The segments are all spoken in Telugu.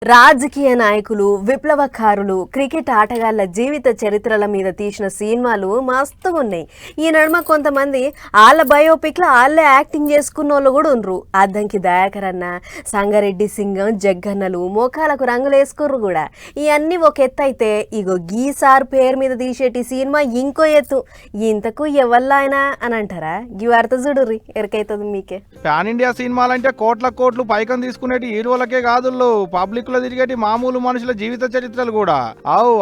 రాజకీయ నాయకులు, విప్లవకారులు, క్రికెట్ ఆటగాళ్ల జీవిత చరిత్రల మీద తీసిన సినిమాలు మస్తుగున్నాయి. ఈ నడుమ కొంతమంది వాళ్ళ బయోపిక్లో వాళ్ళే యాక్టింగ్ చేసుకున్నోళ్ళు కూడా ఉండ్రు. అద్దంకి దయాకర్ అన్న, సంగారెడ్డి సింగం, జగ్గన్నలు మోకాలకు రంగులు వేసుకుర్రు కూడా. ఇవన్నీ ఒక ఎత్తు అయితే ఇగో గీసార్ పేరు మీద తీసేటి సినిమా ఇంకో ఎత్తు. ఇంతకు ఎవళ్ళైనా అని అంటారా? గీ వార్త చూడుర్రి, ఎరకైతుంది మీకే. పాన్ ఇండియా సినిమాలంటే కోట్లు పైకం తీసుకునేటి హీరోలకే కాదు, పబ్లిక్ లో తిరిగేటి మామూలు మనుషుల జీవిత చరిత్రలు కూడా.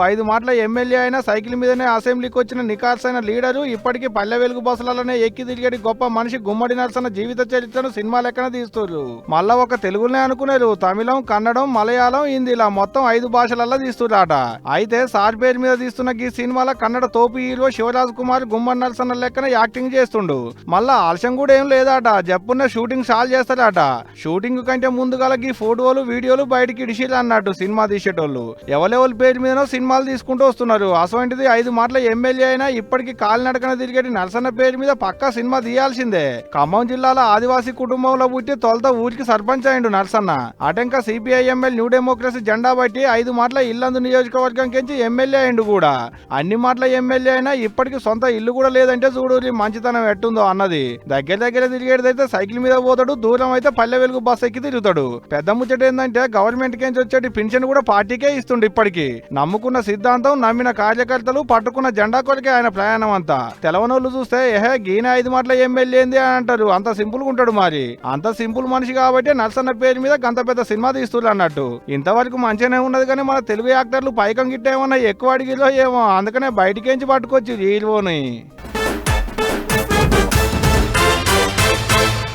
5 మాటల ఎమ్మెల్యే అయినా సైకిల్ మీదనే అసెంబ్లీకి వచ్చిన నికార్సైన లీడరు, ఇప్పటికీ పల్లె వెలుగు బస్సులలోనే ఎక్కి తిరిగేటి గొప్ప మనిషి గుమ్మడి నరసన్న జీవిత చరిత్రను సినిమా లెక్కన తీస్తున్నారు. మళ్ళా ఒక తెలుగునే అనుకున్నారు, తమిళం, కన్నడం, మలయాళం, హిందీ ఇలా మొత్తం 5 భాషలల్లో తీస్తున్నారట. అయితే సార్ పేరు మీద తీస్తున్న ఈ సినిమాలో కన్నడ తోపు హీరో శివరాజ్ కుమార్ గుమ్మడి నరసన్న లెక్కన యాక్టింగ్ చేస్తుండు. మళ్ళా ఆలస్యం కూడా ఏం లేదట, జప్పున్న షూటింగ్ సాల్వ్ చేస్తారట. షూటింగ్ కంటే ముందుగా ఈ ఫోటోలు వీడియోలు బయటికి ఇడిసిరు అన్నట్టు సినిమా తీసేటోళ్ళు. ఎవరెవరి పేరు మీదనో సినిమాలు తీసుకుంటూ వస్తున్నారు. అసోంటిది 5 మాటల ఎమ్మెల్యే అయినా ఇప్పటికీ కాలినడకన తిరిగేటి నరసన్న పేరు మీద పక్కా సినిమా తీయాల్సిందే. ఖమ్మం జిల్లాలో ఆదివాసీ కుటుంబంలో పుట్టి తొలుత ఊరికి సర్పంచ్ అయిండు నరసన్న. అటెంక సిపిఐఎంఎల్ న్యూ డెమోక్రసీ జెండా బట్టి 5 మాటల ఇల్లందు నియోజకవర్గం కించి ఎమ్మెల్యే అయిండు కూడా. అన్ని మాటల ఎమ్మెల్యే అయినా ఇప్పటికి సొంత ఇల్లు కూడా లేదంటే చూడు మంచితనం ఎట్టుందో అన్నది. దగ్గర తిరిగేదైతే సైకిల్ మీద పోతాడు, దూరం అయితే పల్లె వెలుగు బస్ ఎక్కి తిరుగుతాడు. పెద్ద ముచ్చట ఏంటంటే గవర్నమెంట్ కించి వచ్చేటి పెన్షన్ కూడా పార్టీకే ఇస్తుండు. ఇప్పటికి నమ్ముకున్న సిద్ధాంతం, నమ్మిన కార్యకర్తలు, పట్టుకున్న జెండా కొరకే ఆయన ప్రయాణం అంతా. తెలవనోళ్ళు చూస్తే గీన 5 మాటల ఎమ్మెల్యే ఏంది అని అంటారు. అంత సింపుల్ గా ఉంటాడు. మరి అంత సింపుల్ మనిషి కాబట్టి నరసన్న పేరు మీద గంత పెద్ద సినిమా తీస్తున్నారు అన్నట్టు. ఇంతవరకు మంచిగానే ఉన్నది, కానీ మన తెలుగు యాక్టర్లు పైకం గిట్ట ఏమన్నా ఎక్కువ అడిగిలో ఏమో, అందుకనే బయటికేంచి పట్టుకొచ్చి హీరోని.